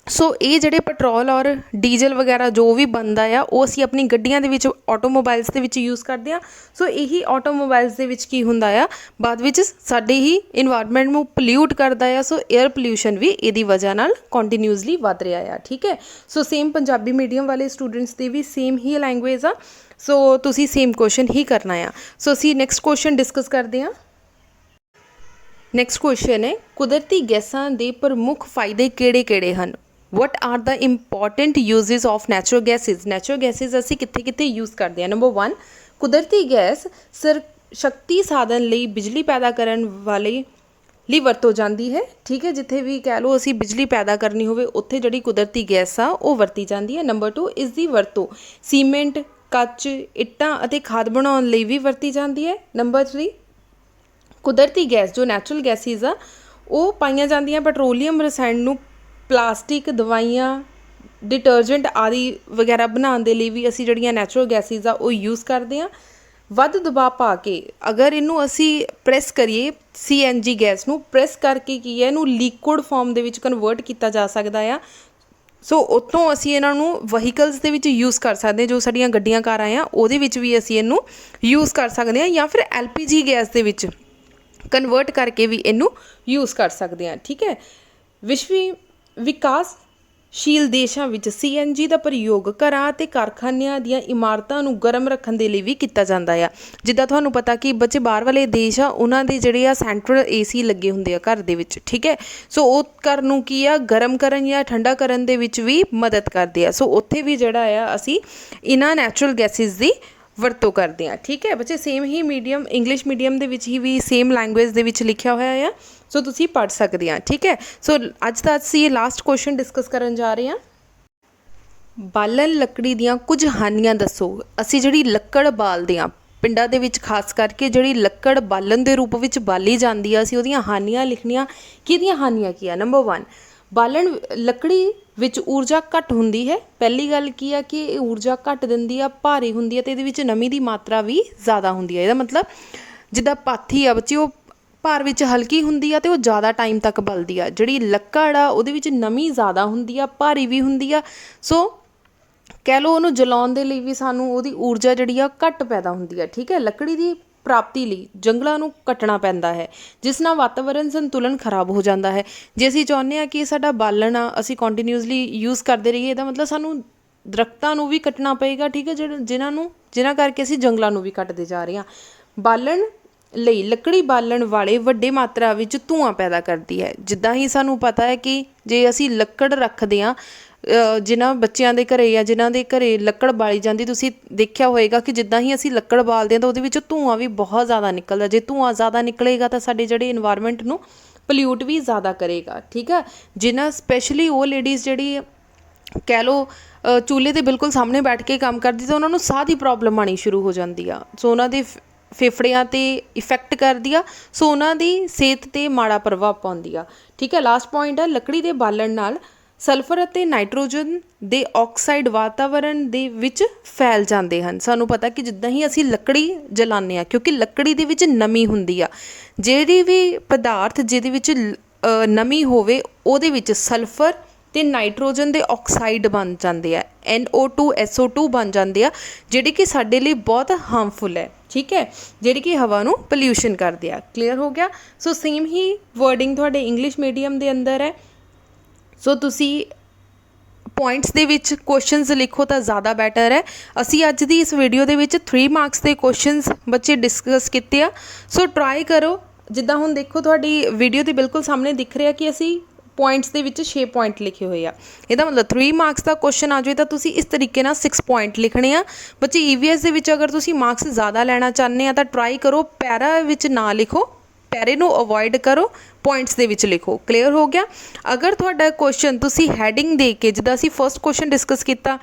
ਸੋ ਇਹ ਜਿਹੜੇ ਪੈਟਰੋਲ ਔਰ ਡੀਜ਼ਲ ਵਗੈਰਾ ਜੋ ਵੀ ਬਣਦਾ ਆ ਉਹ ਅਸੀਂ ਆਪਣੀ ਗੱਡੀਆਂ ਦੇ ਵਿੱਚ, ਆਟੋਮੋਬਾਈਲਸ ਦੇ ਵਿੱਚ ਯੂਜ਼ ਕਰਦੇ ਹਾਂ। ਸੋ ਇਹੀ ਆਟੋਮੋਬਾਈਲਸ ਦੇ ਵਿੱਚ ਕੀ ਹੁੰਦਾ ਆ, ਬਾਅਦ ਵਿੱਚ ਸਾਡੇ ਹੀ ਇਨਵਾਇਰਮੈਂਟ ਨੂੰ ਪੋਲਿਊਟ ਕਰਦਾ ਆ। ਸੋ ਏਅਰ ਪੋਲਿਊਸ਼ਨ ਵੀ ਇਹਦੀ ਵਜ੍ਹਾ ਨਾਲ ਕੰਟੀਨਿਊਸਲੀ ਵੱਧ ਰਿਹਾ ਆ। ਠੀਕ ਹੈ, ਸੋ ਸੇਮ ਪੰਜਾਬੀ ਮੀਡੀਅਮ ਵਾਲੇ ਸਟੂਡੈਂਟਸ ਦੀ ਵੀ ਸੇਮ ਹੀ ਲੈਂਗੁਏਜ ਆ, ਸੋ ਤੁਸੀਂ ਸੇਮ ਕੁਐਸਚਨ ਹੀ ਕਰਨਾ ਆ। ਸੋ ਅਸੀਂ ਨੈਕਸਟ ਕੁਐਸਚਨ ਡਿਸਕਸ ਕਰਦੇ ਹਾਂ। ਨੈਕਸਟ ਕੁਐਸਚਨ ਹੈ, ਕੁਦਰਤੀ ਗੈਸਾਂ ਦੇ ਪ੍ਰਮੁੱਖ ਫਾਇਦੇ ਕਿਹੜੇ ਹਨ? what are the important uses of natural gases? natural gases ਅਸੀਂ ਕਿੱਥੇ ਯੂਜ਼ ਕਰਦੇ ਹਾਂ? ਨੰਬਰ 1, ਕੁਦਰਤੀ ਗੈਸ ਸ਼ਕਤੀ ਸਾਧਨ ਲਈ ਬਿਜਲੀ ਪੈਦਾ ਕਰਨ ਵਾਲੇ ਲਈ ਵਰਤੋਂ ਜਾਂਦੀ ਹੈ। ਠੀਕ ਹੈ, ਜਿੱਥੇ ਵੀ ਕਹਿ ਲਓ ਅਸੀਂ ਬਿਜਲੀ ਪੈਦਾ ਕਰਨੀ ਹੋਵੇ ਉੱਥੇ ਜਿਹੜੀ ਕੁਦਰਤੀ ਗੈਸ ਆ ਉਹ ਵਰਤੀ ਜਾਂਦੀ ਹੈ। ਨੰਬਰ 2, ਇਸ ਦੀ ਵਰਤੋਂ ਸੀਮੈਂਟ, ਕੱਚ, ਇੱਟਾਂ ਅਤੇ ਖਾਦ ਬਣਾਉਣ ਲਈ ਵੀ ਵਰਤੀ ਜਾਂਦੀ ਹੈ। ਨੰਬਰ 3, ਕੁਦਰਤੀ ਗੈਸ ਜੋ ਨੈਚੁਰਲ ਗੈਸਿਸ ਆ ਉਹ ਪਾਈਆਂ ਜਾਂਦੀਆਂ ਪੈਟਰੋਲੀਅਮ ਰਸਾਇਣ ਨੂੰ ਪਲਾਸਟਿਕ, ਦਵਾਈਆਂ, ਡਿਟਰਜੈਂਟ ਆਦਿ ਵਗੈਰਾ ਬਣਾਉਣ ਦੇ ਲਈ ਵੀ ਅਸੀਂ ਜਿਹੜੀਆਂ ਨੈਚੁਰਲ ਗੈਸਿਸ ਆ ਉਹ ਯੂਜ਼ ਕਰਦੇ ਹਾਂ। ਵੱਧ ਦਬਾਅ ਪਾ ਕੇ ਅਗਰ ਇਹਨੂੰ ਅਸੀਂ ਪ੍ਰੈਸ ਕਰੀਏ, CNG ਗੈਸ ਨੂੰ ਪ੍ਰੈਸ ਕਰਕੇ ਕੀ ਹੈ ਇਹਨੂੰ ਲਿਕੁਇਡ ਫਾਰਮ ਦੇ ਵਿੱਚ ਕਨਵਰਟ ਕੀਤਾ ਜਾ ਸਕਦਾ ਆ। ਸੋ ਉੱਥੋਂ ਅਸੀਂ ਇਹਨਾਂ ਨੂੰ ਵਹੀਕਲਸ ਦੇ ਵਿੱਚ ਯੂਜ਼ ਕਰ ਸਕਦੇ ਹਾਂ, ਜੋ ਸਾਡੀਆਂ ਗੱਡੀਆਂ ਕਾਰਾਂ ਆ ਉਹਦੇ ਵਿੱਚ ਵੀ ਅਸੀਂ ਇਹਨੂੰ ਯੂਜ਼ ਕਰ ਸਕਦੇ ਹਾਂ, ਜਾਂ ਫਿਰ LPG ਗੈਸ ਦੇ ਵਿੱਚ ਕਨਵਰਟ ਕਰਕੇ ਵੀ ਇਹਨੂੰ ਯੂਜ਼ ਕਰ ਸਕਦੇ ਹਾਂ। ਠੀਕ ਹੈ, ਵਿਸ਼ਵ ਵਿਕਾਸਸ਼ੀਲ ਦੇਸ਼ਾਂ ਵਿੱਚ CNG ਦਾ ਪ੍ਰਯੋਗ ਘਰਾਂ ਅਤੇ ਕਾਰਖਾਨਿਆਂ ਦੀਆਂ ਇਮਾਰਤਾਂ ਨੂੰ ਗਰਮ ਰੱਖਣ ਦੇ ਲਈ ਵੀ ਕੀਤਾ ਜਾਂਦਾ ਆ। ਜਿੱਦਾਂ ਤੁਹਾਨੂੰ ਪਤਾ ਕਿ ਬੱਚੇ ਬਾਹਰ ਵਾਲੇ ਦੇਸ਼ ਆ ਉਹਨਾਂ ਦੇ ਜਿਹੜੇ ਆ ਸੈਂਟਰਲ AC ਲੱਗੇ ਹੁੰਦੇ ਆ ਘਰ ਦੇ ਵਿੱਚ। ਠੀਕ ਹੈ, ਸੋ ਉਹ ਘਰ ਨੂੰ ਕੀ ਆ ਗਰਮ ਕਰਨ ਜਾਂ ਠੰਡਾ ਕਰਨ ਦੇ ਵਿੱਚ ਵੀ ਮਦਦ ਕਰਦੇ ਆ। ਸੋ ਉੱਥੇ ਵੀ ਜਿਹੜਾ ਆ ਅਸੀਂ ਇਹਨਾਂ ਨੈਚੁਰਲ ਗੈਸਿਸ ਦੀ ਵਰਤੋਂ ਕਰਦੇ ਹਾਂ। ਠੀਕ ਹੈ ਬੱਚੇ, ਸੇਮ ਹੀ ਮੀਡੀਅਮ ਇੰਗਲਿਸ਼ ਮੀਡੀਅਮ ਦੇ ਵਿੱਚ ਹੀ ਵੀ ਸੇਮ ਲੈਂਗੁਏਜ ਦੇ ਵਿੱਚ ਲਿਖਿਆ ਹੋਇਆ ਆ, ਸੋ ਤੁਸੀਂ ਪੜ੍ਹ ਸਕਦੇ ਆ। ਠੀਕ ਹੈ, ਸੋ ਅੱਜ ਦਾ ਅਸੀਂ ਲਾਸਟ ਕੁਐਸਚਨ ਡਿਸਕਸ ਕਰਨ ਜਾ ਰਹੇ ਹਾਂ। ਬਾਲਣ ਲੱਕੜੀ ਦੀਆਂ ਕੁਝ ਹਾਨੀਆਂ ਦੱਸੋ। ਅਸੀਂ ਜਿਹੜੀ ਲੱਕੜ ਬਾਲਦੇ ਹਾਂ ਪਿੰਡਾਂ ਦੇ ਵਿੱਚ, ਖਾਸ ਕਰਕੇ ਜਿਹੜੀ ਲੱਕੜ ਬਾਲਣ ਦੇ ਰੂਪ ਵਿੱਚ ਬਾਲੀ ਜਾਂਦੀ ਆ, ਅਸੀਂ ਉਹਦੀਆਂ ਹਾਨੀਆਂ ਲਿਖਣੀਆਂ। ਕਿਹਦੀਆਂ ਹਾਨੀਆਂ ਕੀ ਆ? ਨੰਬਰ 1, ਬਾਲਣ ਲੱਕੜੀ ਵਿੱਚ ਊਰਜਾ ਘੱਟ ਹੁੰਦੀ ਹੈ। ਪਹਿਲੀ ਗੱਲ ਕੀ ਆ ਕਿ ਇਹ ਊਰਜਾ ਘੱਟ ਦਿੰਦੀ ਆ, ਭਾਰੀ ਹੁੰਦੀ ਆ ਅਤੇ ਇਹਦੇ ਵਿੱਚ ਨਮੀ ਦੀ ਮਾਤਰਾ ਵੀ ਜ਼ਿਆਦਾ ਹੁੰਦੀ ਹੈ। ਇਹਦਾ ਮਤਲਬ ਜਿੱਦਾਂ ਪਾਥੀ ਆ ਬੱਚੇ, ਉਹ ਭਾਰ ਵਿੱਚ ਹਲਕੀ ਹੁੰਦੀ ਆ ਅਤੇ ਉਹ ਜ਼ਿਆਦਾ ਟਾਈਮ ਤੱਕ ਬਲਦੀ ਆ। ਜਿਹੜੀ ਲੱਕੜ ਆ ਉਹਦੇ ਵਿੱਚ ਨਮੀ ਜ਼ਿਆਦਾ ਹੁੰਦੀ ਆ, ਭਾਰੀ ਵੀ ਹੁੰਦੀ ਆ। ਸੋ ਕਹਿ ਲਓ ਉਹਨੂੰ ਜਲਾਉਣ ਦੇ ਲਈ ਵੀ ਸਾਨੂੰ ਉਹਦੀ ਊਰਜਾ ਜਿਹੜੀ ਆ ਘੱਟ ਪੈਦਾ ਹੁੰਦੀ ਆ। ਠੀਕ ਹੈ, ਲੱਕੜੀ ਦੀ ਪ੍ਰਾਪਤੀ ਲਈ ਜੰਗਲਾਂ ਨੂੰ ਕੱਟਣਾ ਪੈਂਦਾ ਹੈ, ਜਿਸ ਨਾਲ ਵਾਤਾਵਰਨ ਸੰਤੁਲਨ ਖਰਾਬ ਹੋ ਜਾਂਦਾ ਹੈ। ਜੇ ਅਸੀਂ ਚਾਹੁੰਦੇ ਹਾਂ ਕਿ ਸਾਡਾ ਬਾਲਣ ਆ ਅਸੀਂ ਕੰਟੀਨਿਊਸਲੀ ਯੂਜ਼ ਕਰਦੇ ਰਹੀਏ, ਇਹਦਾ ਮਤਲਬ ਸਾਨੂੰ ਦਰਖਤਾਂ ਨੂੰ ਵੀ ਕੱਟਣਾ ਪਏਗਾ, ਠੀਕ ਹੈ, ਜਿਨ੍ਹਾਂ ਕਰਕੇ ਅਸੀਂ ਜੰਗਲਾਂ ਨੂੰ ਵੀ ਕੱਟਦੇ ਜਾ ਰਹੇ ਹਾਂ। ਬਾਲਣ ਲਈ ਲੱਕੜੀ ਬਾਲਣ ਵਾਲੇ ਵੱਡੇ ਮਾਤਰਾ ਵਿੱਚ ਧੂੰਆਂ ਪੈਦਾ ਕਰਦੀ ਹੈ। ਜਿੱਦਾਂ ਹੀ ਸਾਨੂੰ ਪਤਾ ਹੈ ਕਿ ਜੇ ਅਸੀਂ ਲੱਕੜ ਰੱਖਦੇ ਹਾਂ, ਜਿਨ੍ਹਾਂ ਬੱਚਿਆਂ ਦੇ ਘਰੇ ਜਾਂ ਜਿਨ੍ਹਾਂ ਦੇ ਘਰੇ ਲੱਕੜ ਬਾਲੀ ਜਾਂਦੀ, ਤੁਸੀਂ ਦੇਖਿਆ ਹੋਏਗਾ ਕਿ ਜਿੱਦਾਂ ਹੀ ਅਸੀਂ ਲੱਕੜ ਬਾਲਦੇ ਹਾਂ ਤਾਂ ਉਹਦੇ ਵਿੱਚੋਂ ਧੂੰਆਂ ਵੀ ਬਹੁਤ ਜ਼ਿਆਦਾ ਨਿਕਲਦਾ। ਜੇ ਧੂੰਆਂ ਜ਼ਿਆਦਾ ਨਿਕਲੇਗਾ ਤਾਂ ਸਾਡੇ ਜਿਹੜੇ ਇਨਵਾਇਰਮੈਂਟ ਨੂੰ ਪੋਲਿਊਟ ਵੀ ਜ਼ਿਆਦਾ ਕਰੇਗਾ, ਠੀਕ ਆ। ਜਿਨ੍ਹਾਂ ਸਪੈਸ਼ਲੀ ਉਹ ਲੇਡੀਜ਼ ਜਿਹੜੀ ਕਹਿ ਲਓ ਚੁੱਲ੍ਹੇ ਦੇ ਬਿਲਕੁਲ ਸਾਹਮਣੇ ਬੈਠ ਕੇ ਕੰਮ ਕਰਦੀ ਤਾਂ ਉਹਨਾਂ ਨੂੰ ਸਾਹ ਦੀ ਪ੍ਰੋਬਲਮ ਆਉਣੀ ਸ਼ੁਰੂ ਹੋ ਜਾਂਦੀ ਆ। ਸੋ ਉਹਨਾਂ ਦੇ ਫੇਫੜਿਆਂ 'ਤੇ ਇਫੈਕਟ ਕਰਦੀ ਆ, ਸੋ ਉਹਨਾਂ ਦੀ ਸਿਹਤ 'ਤੇ ਮਾੜਾ ਪ੍ਰਭਾਵ ਪਾਉਂਦੀ ਆ, ਠੀਕ ਹੈ। ਲਾਸਟ ਪੁਆਇੰਟ ਹੈ, ਲੱਕੜੀ ਦੇ ਬਾਲਣ ਨਾਲ ਸਲਫਰ ਅਤੇ ਨਾਈਟ੍ਰੋਜਨ ਦੇ ਆਕਸਾਈਡ ਵਾਤਾਵਰਣ ਦੇ ਵਿੱਚ ਫੈਲ ਜਾਂਦੇ ਹਨ। ਸਾਨੂੰ ਪਤਾ ਕਿ ਜਿੱਦਾਂ ਹੀ ਅਸੀਂ ਲੱਕੜੀ ਜਲਾਉਂਦੇ ਹਾਂ, ਕਿਉਂਕਿ ਲੱਕੜੀ ਦੇ ਵਿੱਚ ਨਮੀ ਹੁੰਦੀ ਆ, ਜਿਹੜੀ ਵੀ ਪਦਾਰਥ ਜਿਹਦੇ ਵਿੱਚ ਨਮੀ ਹੋਵੇ ਉਹਦੇ ਵਿੱਚ ਸਲਫਰ ਅਤੇ ਨਾਈਟ੍ਰੋਜਨ ਦੇ ਆਕਸਾਈਡ ਬਣ ਜਾਂਦੇ ਆ, NO2 SO2 ਬਣ ਜਾਂਦੇ ਆ, ਜਿਹੜੇ ਕਿ ਸਾਡੇ ਲਈ ਬਹੁਤ ਹਾਰਮਫੁਲ ਹੈ, ਠੀਕ ਹੈ, ਜਿਹੜੀ ਕਿ ਹਵਾ ਨੂੰ ਪੋਲਿਊਸ਼ਨ ਕਰਦੇ ਆ। ਕਲੀਅਰ ਹੋ ਗਿਆ। ਸੋ ਸੇਮ ਹੀ ਵਰਡਿੰਗ ਤੁਹਾਡੇ ਇੰਗਲਿਸ਼ ਮੀਡੀਅਮ ਦੇ ਅੰਦਰ ਹੈ। ਸੋ ਤੁਸੀਂ ਪੁਆਇੰਟਸ ਦੇ ਵਿੱਚ ਕੁਐਸਚਨਸ ਲਿਖੋ ਤਾਂ ਜ਼ਿਆਦਾ ਬੈਟਰ ਹੈ। ਅਸੀਂ ਅੱਜ ਦੀ ਇਸ ਵੀਡੀਓ ਦੇ ਵਿੱਚ 3 ਮਾਰਕਸ ਦੇ ਕੁਐਸਚਨਸ ਬੱਚੇ ਡਿਸਕਸ ਕੀਤੇ ਆ। ਸੋ ਟਰਾਈ ਕਰੋ। ਜਿੱਦਾਂ ਹੁਣ ਦੇਖੋ ਤੁਹਾਡੀ ਵੀਡੀਓ ਦੇ ਬਿਲਕੁਲ ਸਾਹਮਣੇ ਦਿਖ ਰਿਹਾ ਕਿ ਅਸੀਂ ਪੁਆਇੰਟਸ ਦੇ ਵਿੱਚ 6 ਪੁਆਇੰਟ ਲਿਖੇ ਹੋਏ ਆ। ਇਹਦਾ ਮਤਲਬ 3 ਮਾਰਕਸ ਦਾ ਕੁਐਸਚਨ ਆ ਜਾਵੇ ਤਾਂ ਤੁਸੀਂ ਇਸ ਤਰੀਕੇ ਨਾਲ 6 ਪੁਆਇੰਟ ਲਿਖਣੇ ਆ। ਬੱਚੇ EVS ਦੇ ਵਿੱਚ ਅਗਰ ਤੁਸੀਂ ਮਾਰਕਸ ਜ਼ਿਆਦਾ ਲੈਣਾ ਚਾਹੁੰਦੇ ਆ ਤਾਂ ਟਰਾਈ ਕਰੋ ਪੈਰਾ ਵਿੱਚ ਨਾ ਲਿਖੋ, ਪੈਰੇ ਨੂੰ ਅਵੋਇਡ ਕਰੋ, ਪੁਆਇੰਟਸ ਦੇ ਵਿੱਚ ਲਿਖੋ। ਕਲੀਅਰ ਹੋ ਗਿਆ। ਅਗਰ ਤੁਹਾਡਾ ਕੁਐਸਚਨ ਤੁਸੀਂ ਹੈਡਿੰਗ ਦੇ ਕੇ, ਜਿੱਦਾਂ ਅਸੀਂ ਫਸਟ ਕੁਐਸਚਨ ਡਿਸਕਸ ਕੀਤਾ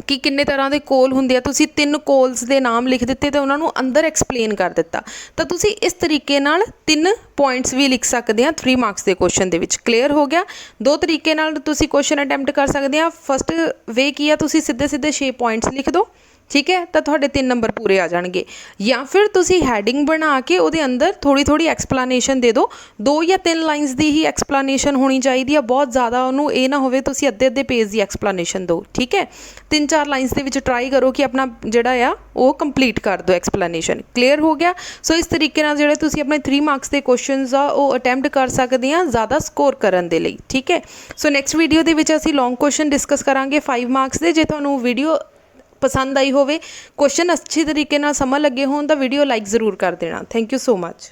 ਕਿ ਕਿੰਨੇ ਤਰ੍ਹਾਂ ਦੇ ਕੋਲ ਹੁੰਦੇ ਆ, ਤੁਸੀਂ 3 ਕੋਲਸ ਦੇ ਨਾਮ ਲਿਖ ਦਿੱਤੇ ਅਤੇ ਉਹਨਾਂ ਨੂੰ ਅੰਦਰ ਐਕਸਪਲੇਨ ਕਰ ਦਿੱਤਾ, ਤਾਂ ਤੁਸੀਂ ਇਸ ਤਰੀਕੇ ਨਾਲ 3 ਪੁਆਇੰਟਸ ਵੀ ਲਿਖ ਸਕਦੇ ਆ 3 ਮਾਰਕਸ ਦੇ ਕੁਐਸਚਨ ਦੇ ਵਿੱਚ। ਕਲੀਅਰ ਹੋ ਗਿਆ। 2 ਤਰੀਕੇ ਨਾਲ ਤੁਸੀਂ ਕੁਐਸਚਨ ਅਟੈਂਪਟ ਕਰ ਸਕਦੇ ਆ। ਫਸਟ ਵੇ ਕੀ ਆ, ਤੁਸੀਂ ਸਿੱਧੇ 6 ਪੁਆਇੰਟਸ ਲਿਖ ਦਿਓ, ਠੀਕ ਹੈ, ਤਾਂ ਤੁਹਾਡੇ 3 ਨੰਬਰ ਪੂਰੇ ਆ ਜਾਣਗੇ। ਜਾਂ ਫਿਰ ਤੁਸੀਂ ਹੈਡਿੰਗ ਬਣਾ ਕੇ ਉਹਦੇ ਅੰਦਰ ਥੋੜ੍ਹੀ ਐਕਸਪਲਾਨੇਸ਼ਨ ਦੇ ਦਿਓ। 2 ਜਾਂ 3 ਲਾਈਨਸ ਦੀ ਹੀ ਐਕਸਪਲਾਨੇਸ਼ਨ ਹੋਣੀ ਚਾਹੀਦੀ ਆ, ਬਹੁਤ ਜ਼ਿਆਦਾ ਉਹਨੂੰ ਇਹ ਨਾ ਹੋਵੇ ਤੁਸੀਂ ਅੱਧੇ ਪੇਜ ਦੀ ਐਕਸਪਲਾਨੇਸ਼ਨ ਦਿਓ, ਠੀਕ ਹੈ। 3-4 ਲਾਈਨਸ ਦੇ ਵਿੱਚ ਟਰਾਈ ਕਰੋ ਕਿ ਆਪਣਾ ਜਿਹੜਾ ਆ ਉਹ ਕੰਪਲੀਟ ਕਰ ਦਿਓ ਐਕਸਪਲਾਨੇਸ਼ਨ। ਕਲੀਅਰ ਹੋ ਗਿਆ। ਸੋ ਇਸ ਤਰੀਕੇ ਨਾਲ ਜਿਹੜੇ ਤੁਸੀਂ ਆਪਣੇ 3 ਮਾਰਕਸ ਦੇ ਕੁਐਸਚਨਸ ਆ ਉਹ ਅਟੈਂਪਟ ਕਰ ਸਕਦੇ ਆ ਜ਼ਿਆਦਾ ਸਕੋਰ ਕਰਨ ਦੇ ਲਈ, ਠੀਕ ਹੈ। ਸੋ ਨੈਕਸਟ ਵੀਡੀਓ ਦੇ ਵਿੱਚ ਅਸੀਂ ਲੌਂਗ ਕੁਐਸਚਨ ਡਿਸਕਸ ਕਰਾਂਗੇ 5 ਮਾਰਕਸ ਦੇ। ਜੇ ਤੁਹਾਨੂੰ ਵੀਡੀਓ ਪਸੰਦ ਆਈ ਹੋਵੇ, ਕੁਐਸਚਨ ਅੱਛੇ ਤਰੀਕੇ ਨਾਲ ਸਮਝ ਲੱਗੇ ਹੋਣ ਤਾਂ ਵੀਡੀਓ ਲਾਈਕ ਜ਼ਰੂਰ ਕਰ ਦੇਣਾ। Thank you so much.